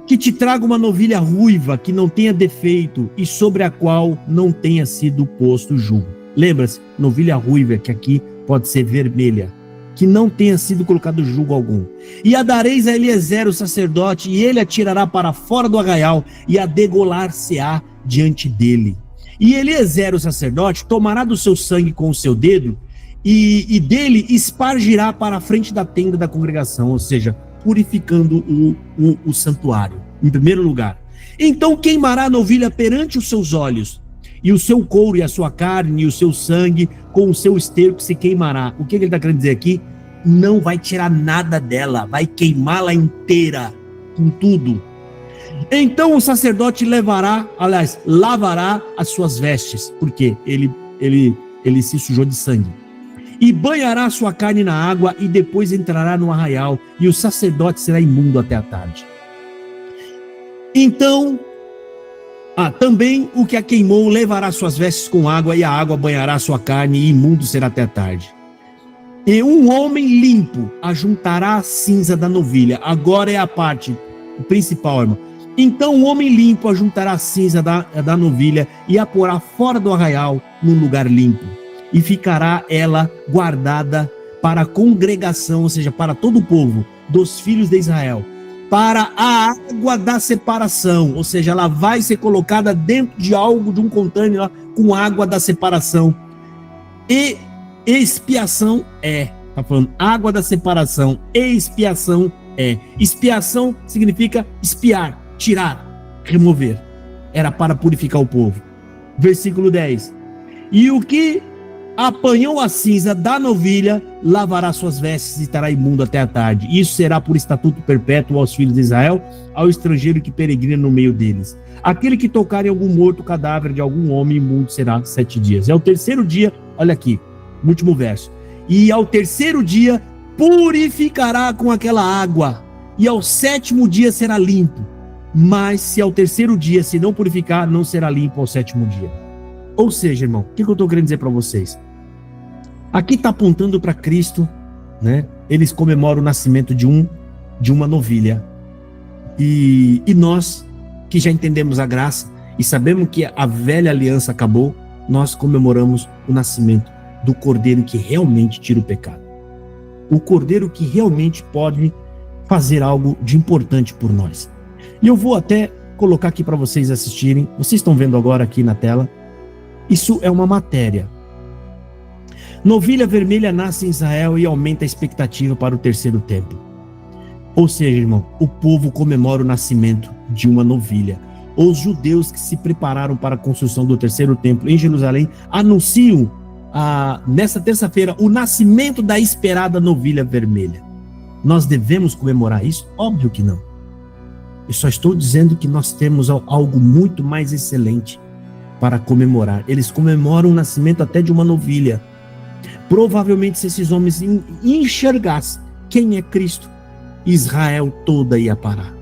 que te traga uma novilha ruiva, que não tenha defeito e sobre a qual não tenha sido posto jugo. Lembra-se, novilha ruiva, que aqui pode ser vermelha, que não tenha sido colocado jugo algum. E a dareis a Eliezer, o sacerdote, e ele a tirará para fora do arraial, e a degolar-se-á diante dele. E Eliezer, o sacerdote, tomará do seu sangue com o seu dedo, e dele espargirá para a frente da tenda da congregação, ou seja, purificando o santuário, em primeiro lugar. Então queimará a novilha perante os seus olhos, e o seu couro e a sua carne e o seu sangue com o seu esterco se queimará. O que ele está querendo dizer aqui? Não vai tirar nada dela, vai queimá-la inteira, com tudo. Então o sacerdote lavará as suas vestes, porque ele se sujou de sangue. E banhará sua carne na água, e depois entrará no arraial, e o sacerdote será imundo até a tarde. Então, também o que a queimou levará suas vestes com água, e a água banhará sua carne, e imundo será até a tarde. E um homem limpo ajuntará a cinza da novilha. Agora é a parte principal, irmão. Então o homem limpo ajuntará a cinza da novilha, e a porá fora do arraial, num lugar limpo. E ficará ela guardada para a congregação, ou seja, para todo o povo dos filhos de Israel, para a água da separação, ou seja, ela vai ser colocada dentro de algo, de um contêiner lá, com água da separação. E expiação é. Está falando água da separação, expiação é. Expiação significa espiar, tirar, remover. Era para purificar o povo. Versículo 10. E o que apanhou a cinza da novilha, lavará suas vestes e estará imundo até a tarde. Isso será por estatuto perpétuo aos filhos de Israel, ao estrangeiro que peregrina no meio deles. Aquele que tocar em algum morto cadáver de algum homem imundo será 7 dias. É o terceiro dia, olha aqui, no último verso. E ao terceiro dia purificará com aquela água, e ao 7º dia será limpo. Mas se ao terceiro dia se não purificar, não será limpo ao 7º dia. Ou seja, irmão, o que eu estou querendo dizer para vocês? Aqui está apontando para Cristo, né? Eles comemoram o nascimento de uma novilha. E nós, que já entendemos a graça e sabemos que a velha aliança acabou, nós comemoramos o nascimento do Cordeiro que realmente tira o pecado. O Cordeiro que realmente pode fazer algo de importante por nós. E eu vou até colocar aqui para vocês assistirem. Vocês estão vendo agora aqui na tela. Isso é uma matéria. Novilha vermelha nasce em Israel e aumenta a expectativa para o terceiro templo. Ou seja, irmão, o povo comemora o nascimento de uma novilha. Os judeus que se prepararam para a construção do terceiro templo em Jerusalém anunciam nessa terça-feira o nascimento da esperada novilha vermelha. Nós devemos comemorar isso? Óbvio que não. Eu só estou dizendo que nós temos algo muito mais excelente para comemorar. Eles comemoram o nascimento até de uma novilha. Provavelmente, se esses homens enxergassem quem é Cristo, Israel toda ia parar.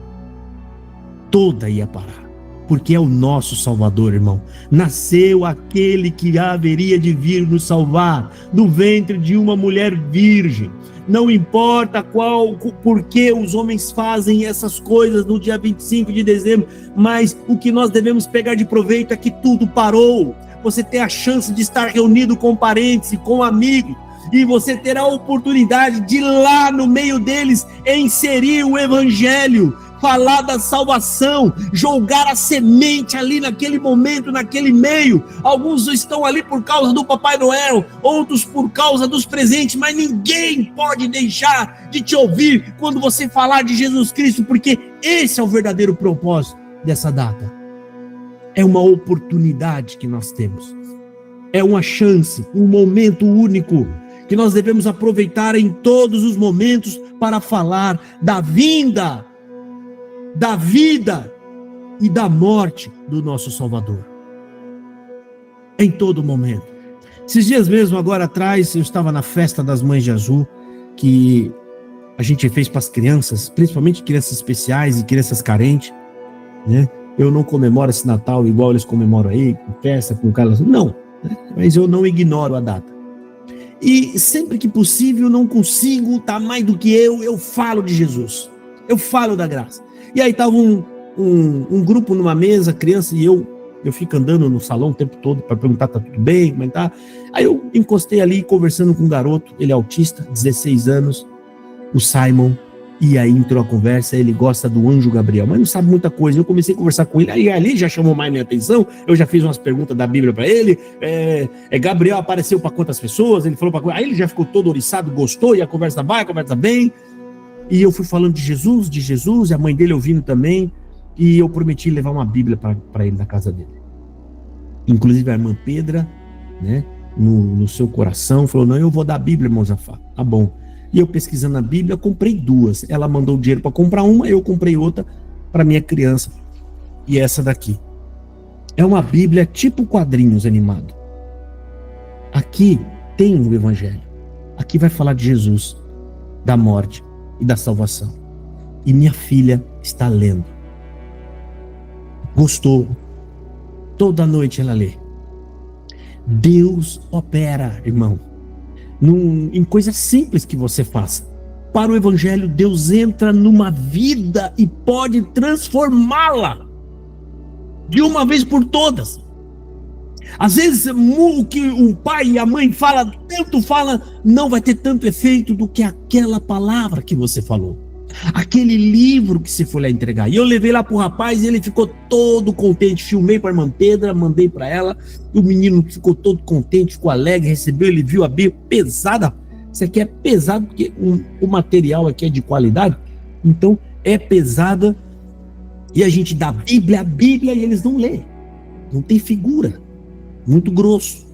Toda ia parar. Porque é o nosso Salvador, irmão. Nasceu aquele que haveria de vir nos salvar, do ventre de uma mulher virgem. Não importa por que os homens fazem essas coisas no dia 25 de dezembro, mas o que nós devemos pegar de proveito é que tudo parou. Você tem a chance de estar reunido com parentes e com amigos, e você terá a oportunidade de lá no meio deles inserir o evangelho, falar da salvação, jogar a semente ali naquele momento, naquele meio. Alguns estão ali por causa do Papai Noel, outros por causa dos presentes, mas ninguém pode deixar de te ouvir quando você falar de Jesus Cristo, porque esse é o verdadeiro propósito dessa data. É uma oportunidade que nós temos. É uma chance, um momento único que nós devemos aproveitar em todos os momentos para falar da vinda, da vida e da morte do nosso Salvador. Em todo momento. Esses dias mesmo, agora atrás, eu estava na festa das Mães de Azul, que a gente fez para as crianças, principalmente crianças especiais e crianças carentes, né? Eu não comemoro esse Natal igual eles comemoram aí, com festa, com cara, não, né? Mas eu não ignoro a data. E sempre que possível, não consigo estar mais do que eu falo de Jesus, eu falo da graça. E aí estava um grupo numa mesa, criança, e eu fico andando no salão o tempo todo para perguntar, tá tudo bem, como é que tá? Aí eu encostei ali conversando com um garoto, ele é autista, 16 anos, o Simon, e aí entrou a conversa, ele gosta do anjo Gabriel, mas não sabe muita coisa. Eu comecei a conversar com ele, aí ali já chamou mais minha atenção, eu já fiz umas perguntas da Bíblia para ele, Gabriel apareceu para quantas pessoas, ele falou para... Aí ele já ficou todo oriçado, gostou, e a conversa vai, a conversa vem. E eu fui falando de Jesus, e a mãe dele ouvindo também, e eu prometi levar uma Bíblia para ele na casa dele. Inclusive a irmã Pedra, né, no seu coração, falou, não, eu vou dar a Bíblia, irmão Zafá, tá bom. E eu pesquisando a Bíblia, comprei 2. Ela mandou o dinheiro para comprar uma, eu comprei outra para minha criança. E essa daqui. É uma Bíblia tipo quadrinhos animado. Aqui tem o Evangelho. Aqui vai falar de Jesus, da morte e da salvação. E minha filha está lendo. Gostou. Toda noite ela lê. Deus opera, irmão, em coisas simples que você faça. Para o Evangelho, Deus entra numa vida e pode transformá-la de uma vez por todas. Às vezes o que o pai e a mãe fala, não vai ter tanto efeito do que aquela palavra que você falou. Aquele livro que você foi lá entregar. E eu levei lá pro rapaz e ele ficou todo contente. Filmei pra irmã Pedra, mandei pra ela. O menino ficou todo contente, ficou alegre, recebeu, ele viu a Bíblia pesada. Isso aqui é pesado porque o material aqui é de qualidade. Então é pesada. E a gente dá a Bíblia e eles não lê. Não tem figura. Muito grosso.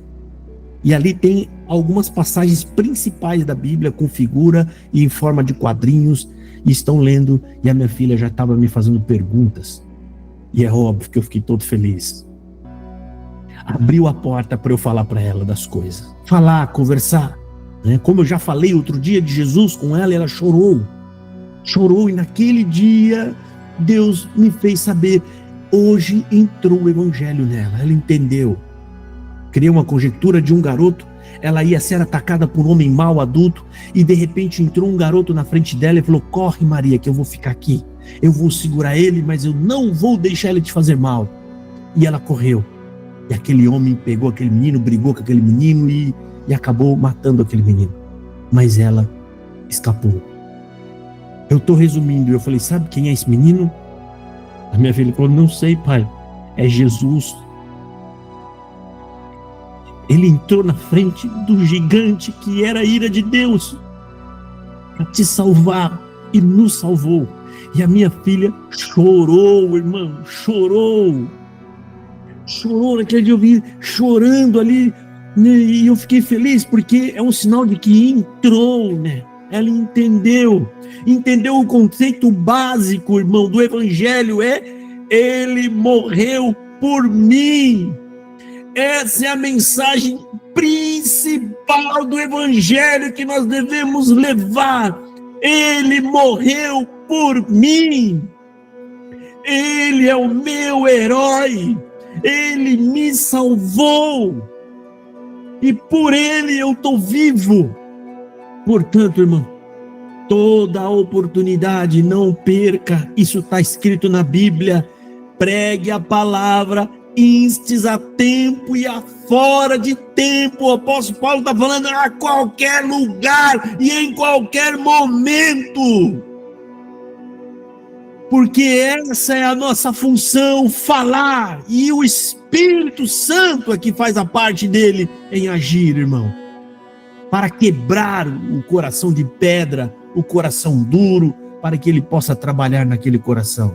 E ali tem algumas passagens principais da Bíblia com figura e em forma de quadrinhos. E estão lendo, e a minha filha já estava me fazendo perguntas. E é óbvio que eu fiquei todo feliz. Abriu a porta para eu falar para ela das coisas. Falar, conversar. Né? Como eu já falei outro dia de Jesus com ela, ela chorou. Chorou, e naquele dia Deus me fez saber. Hoje entrou o evangelho nela, ela entendeu. Criei uma conjectura de um garoto. Ela ia ser atacada por um homem mau, adulto, e de repente entrou um garoto na frente dela e falou: corre, Maria, que eu vou ficar aqui. Eu vou segurar ele, mas eu não vou deixar ele te fazer mal. E ela correu. E aquele homem pegou aquele menino, brigou com aquele menino e acabou matando aquele menino. Mas ela escapou. Eu estou resumindo. Eu falei: sabe quem é esse menino? A minha filha falou: não sei, pai. É Jesus. Ele entrou na frente do gigante que era a ira de Deus para te salvar, e nos salvou. E a minha filha chorou, irmão, chorou naquele dia. Eu vi chorando ali, né? E eu fiquei feliz porque é um sinal de que entrou, né? Ela entendeu o conceito básico, irmão, do evangelho. Ele morreu por mim. Essa é a mensagem principal do evangelho que nós devemos levar. Ele morreu por mim. Ele é o meu herói. Ele me salvou. E por ele eu estou vivo. Portanto, irmão, toda a oportunidade, não perca. Isso está escrito na Bíblia. Pregue a palavra, instes a tempo e a fora de tempo. O apóstolo Paulo está falando a qualquer lugar e em qualquer momento, porque essa é a nossa função, falar, e o Espírito Santo é que faz a parte dele em agir, irmão, para quebrar o coração de pedra, o coração duro, para que ele possa trabalhar naquele coração.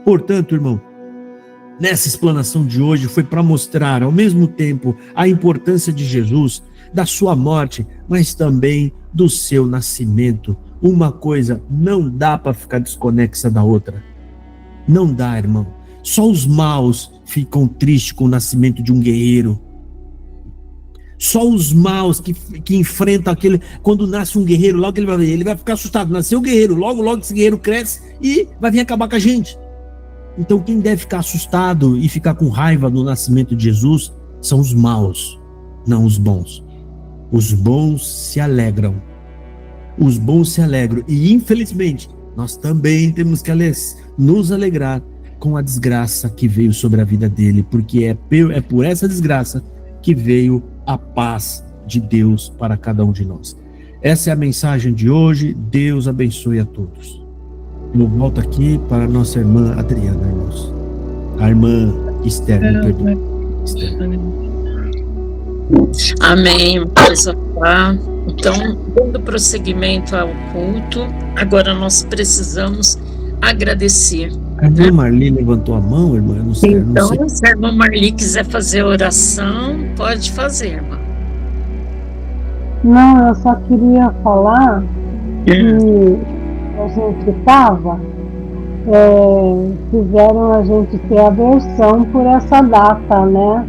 Portanto, irmão, nessa explanação de hoje foi para mostrar ao mesmo tempo a importância de Jesus, da sua morte, mas também do seu nascimento. Uma coisa não dá para ficar desconexa da outra. Não dá, irmão. Só os maus ficam tristes com o nascimento de um guerreiro. Só os maus que enfrentam aquele... Quando nasce um guerreiro, logo ele vai ficar assustado. Nasceu o guerreiro, logo esse guerreiro cresce e vai vir acabar com a gente. Então quem deve ficar assustado e ficar com raiva do nascimento de Jesus são os maus, não os bons. Os bons se alegram. Os bons se alegram. E infelizmente, nós também temos que nos alegrar com a desgraça que veio sobre a vida dele, porque é por essa desgraça que veio a paz de Deus para cada um de nós. Essa é a mensagem de hoje. Deus abençoe a todos. Eu volto aqui para a nossa irmã Adriana, irmãos. A irmã Esther, me perdoe. Amém. Coisa lá. Então, dando prosseguimento ao culto, agora nós precisamos agradecer. A irmã Marli levantou a mão, irmã? Eu não sei, então, se a irmã Marli quiser fazer oração, pode fazer, irmã. Não, eu só queria falar que a gente estava, fizeram a gente ter aversão por essa data, né?